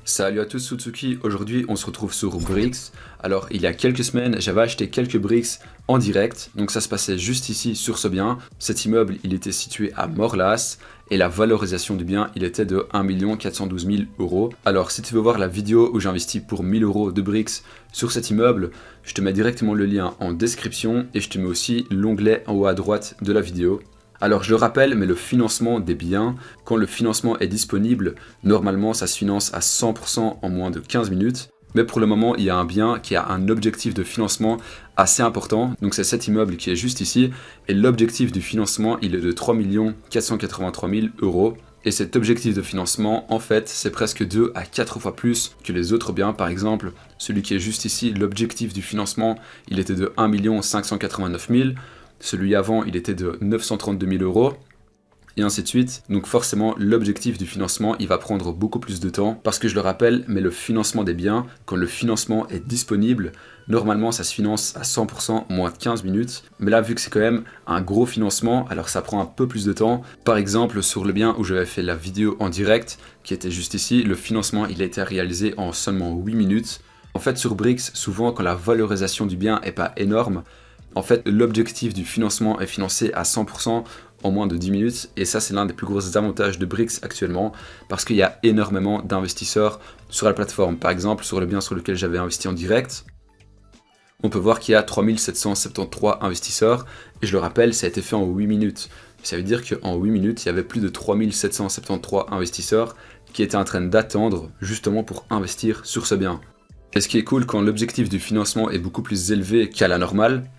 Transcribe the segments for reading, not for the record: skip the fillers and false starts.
Salut à tous, Suzuki. Aujourd'hui on se retrouve sur Brix. Alors il y a quelques semaines j'avais acheté quelques Brix en direct, donc ça se passait juste ici sur ce bien. Cet immeuble il était situé à Morlas et la valorisation du bien il était de 1 412 000 euros. Alors si tu veux voir la vidéo où j'ai investi pour 1000 euros de Brix sur cet immeuble, je te mets directement le lien en description et je te mets aussi l'onglet en haut à droite de la vidéo. Alors je le rappelle, mais le financement des biens, quand le financement est disponible, normalement ça se finance à 100% en moins de 15 minutes. Mais pour le moment, il y a un bien qui a un objectif de financement assez important. Donc c'est cet immeuble qui est juste ici. Et l'objectif du financement, il est de 3 483 000 euros. Et cet objectif de financement, en fait, c'est presque 2 à 4 fois plus que les autres biens. Par exemple, celui qui est juste ici, l'objectif du financement, il était de 1 589 000. Celui avant, il était de 932 000 euros, et ainsi de suite. Donc forcément, l'objectif du financement, il va prendre beaucoup plus de temps, parce que je le rappelle, mais le financement des biens, quand le financement est disponible, normalement ça se finance à 100% en moins de 15 minutes. Mais là, vu que c'est quand même un gros financement, alors ça prend un peu plus de temps. Par exemple, sur le bien où j'avais fait la vidéo en direct, qui était juste ici, le financement, il a été réalisé en seulement 8 minutes. En fait, sur Brix, souvent, quand la valorisation du bien n'est pas énorme, en fait, l'objectif du financement est financé à 100% en moins de 10 minutes et ça c'est l'un des plus gros avantages de Brix actuellement parce qu'il y a énormément d'investisseurs sur la plateforme. Par exemple, sur le bien sur lequel j'avais investi en direct, on peut voir qu'il y a 3773 investisseurs et je le rappelle, ça a été fait en 8 minutes. Ça veut dire qu'en 8 minutes, il y avait plus de 3773 investisseurs qui étaient en train d'attendre justement pour investir sur ce bien. Et ce qui est cool quand l'objectif du financement est beaucoup plus élevé qu'à la normale,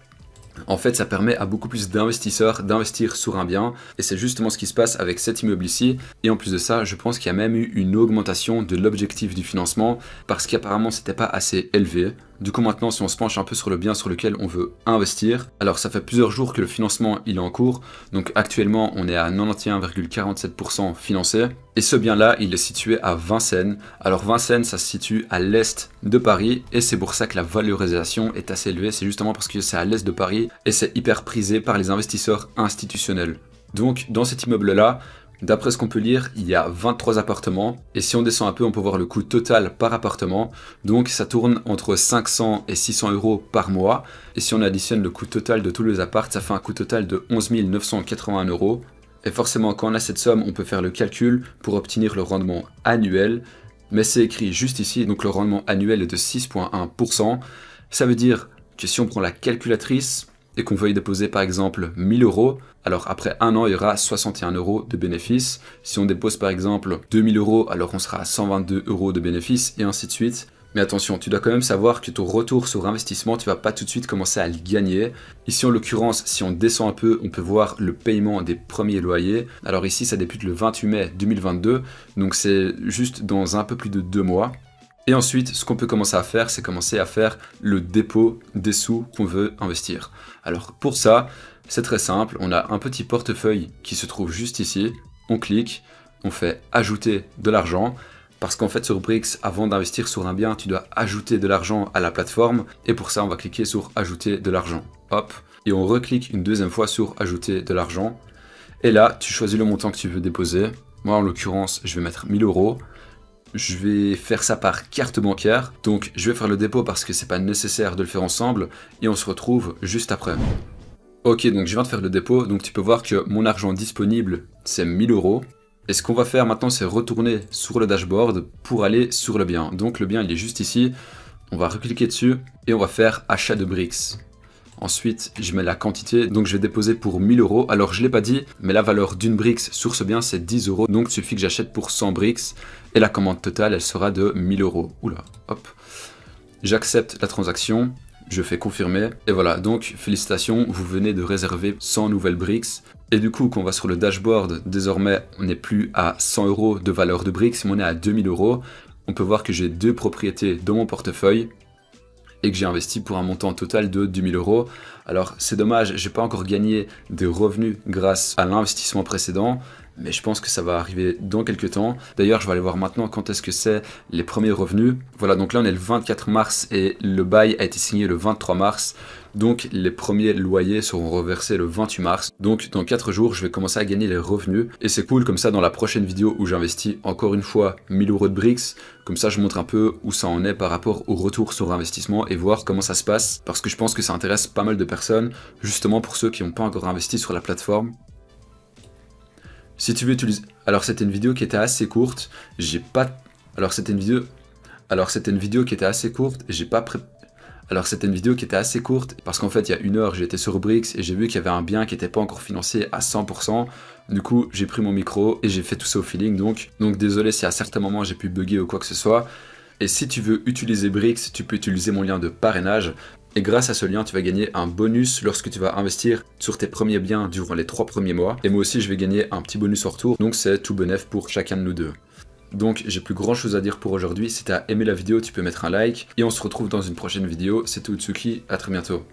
en fait, ça permet à beaucoup plus d'investisseurs d'investir sur un bien et c'est justement ce qui se passe avec cet immeuble ici. Et en plus de ça, je pense qu'il y a même eu une augmentation de l'objectif du financement parce qu'apparemment c'était pas assez élevé. Du coup maintenant, si on se penche un peu sur le bien sur lequel on veut investir, alors ça fait plusieurs jours que le financement il est en cours, donc actuellement on est à 91,47% financé. Et ce bien là, il est situé à Vincennes. Alors Vincennes, ça se situe à l'est de Paris et c'est pour ça que la valorisation est assez élevée, c'est justement parce que c'est à l'est de Paris et c'est hyper prisé par les investisseurs institutionnels. Donc dans cet immeuble là, d'après ce qu'on peut lire, il y a 23 appartements et si on descend un peu, on peut voir le coût total par appartement. Donc ça tourne entre 500 et 600 euros par mois. Et si on additionne le coût total de tous les apparts, ça fait un coût total de 11 981 euros. Et forcément, quand on a cette somme, on peut faire le calcul pour obtenir le rendement annuel. Mais c'est écrit juste ici, donc le rendement annuel est de 6,1%. Ça veut dire que si on prend la calculatrice et qu'on veuille déposer par exemple 1000 euros, alors après un an, il y aura 61 euros de bénéfice. Si on dépose par exemple 2000 euros, alors on sera à 122 euros de bénéfice et ainsi de suite. Mais attention, tu dois quand même savoir que ton retour sur investissement, tu vas pas tout de suite commencer à le gagner. Ici en l'occurrence, si on descend un peu, on peut voir le paiement des premiers loyers. Alors ici, ça débute le 28 mai 2022, donc c'est juste dans un peu plus de 2 mois. Et ensuite, ce qu'on peut commencer à faire, c'est commencer à faire le dépôt des sous qu'on veut investir. Alors pour ça, c'est très simple, on a un petit portefeuille qui se trouve juste ici, on clique, on fait ajouter de l'argent, parce qu'en fait sur Brix, avant d'investir sur un bien, tu dois ajouter de l'argent à la plateforme, et pour ça on va cliquer sur ajouter de l'argent, hop, et on reclique une deuxième fois sur ajouter de l'argent, et là tu choisis le montant que tu veux déposer. Moi en l'occurrence, je vais mettre 1000 euros. Je vais faire ça par carte bancaire, donc je vais faire le dépôt parce que c'est pas nécessaire de le faire ensemble, et on se retrouve juste après. Ok, donc je viens de faire le dépôt, donc tu peux voir que mon argent disponible, c'est 1000 euros. Et ce qu'on va faire maintenant, c'est retourner sur le dashboard pour aller sur le bien. Donc le bien, il est juste ici. On va recliquer dessus et on va faire achat de Brix. Ensuite, je mets la quantité, donc je vais déposer pour 1000 euros. Alors je ne l'ai pas dit, mais la valeur d'une Brix sur ce bien, c'est 10 euros. Donc il suffit que j'achète pour 100 Brix et la commande totale, elle sera de 1000 euros. Oula, hop. J'accepte la transaction. Je fais confirmer, et voilà, donc félicitations, vous venez de réserver 100 nouvelles Brix. Et du coup, quand on va sur le dashboard, désormais, on n'est plus à 100 euros de valeur de Brix, mais on est à 2000 euros. On peut voir que j'ai 2 propriétés dans mon portefeuille et que j'ai investi pour un montant total de 2000 euros. Alors, c'est dommage, j'ai pas encore gagné des revenus grâce à l'investissement précédent, mais je pense que ça va arriver dans quelques temps. D'ailleurs, je vais aller voir maintenant quand est-ce que c'est les premiers revenus. Voilà, donc là on est le 24 mars et le bail a été signé le 23 mars. Donc les premiers loyers seront reversés le 28 mars. Donc dans 4 jours, je vais commencer à gagner les revenus. Et c'est cool, comme ça dans la prochaine vidéo où j'investis encore une fois 1000 € de Brix, comme ça je montre un peu où ça en est par rapport au retour sur investissement et voir comment ça se passe. Parce que je pense que ça intéresse pas mal de personnes, justement pour ceux qui n'ont pas encore investi sur la plateforme. Si tu veux utiliser... Alors c'était une vidéo qui était assez courte, j'ai pas... Alors c'était une vidéo qui était assez courte, j'ai pas Alors c'était une vidéo qui était assez courte parce qu'en fait il y a 1 heure j'étais sur Brix et j'ai vu qu'il y avait un bien qui n'était pas encore financé à 100%. Du coup j'ai pris mon micro et j'ai fait tout ça au feeling, donc désolé si à certains moments j'ai pu bugger ou quoi que ce soit. Et si tu veux utiliser Brix, tu peux utiliser mon lien de parrainage. Et grâce à ce lien, tu vas gagner un bonus lorsque tu vas investir sur tes premiers biens durant les 3 premiers mois. Et moi aussi, je vais gagner un petit bonus en retour. Donc c'est tout bénef pour chacun de nous deux. Donc j'ai plus grand chose à dire pour aujourd'hui. Si tu as aimé la vidéo, tu peux mettre un like. Et on se retrouve dans une prochaine vidéo. C'était Utsuki, à très bientôt.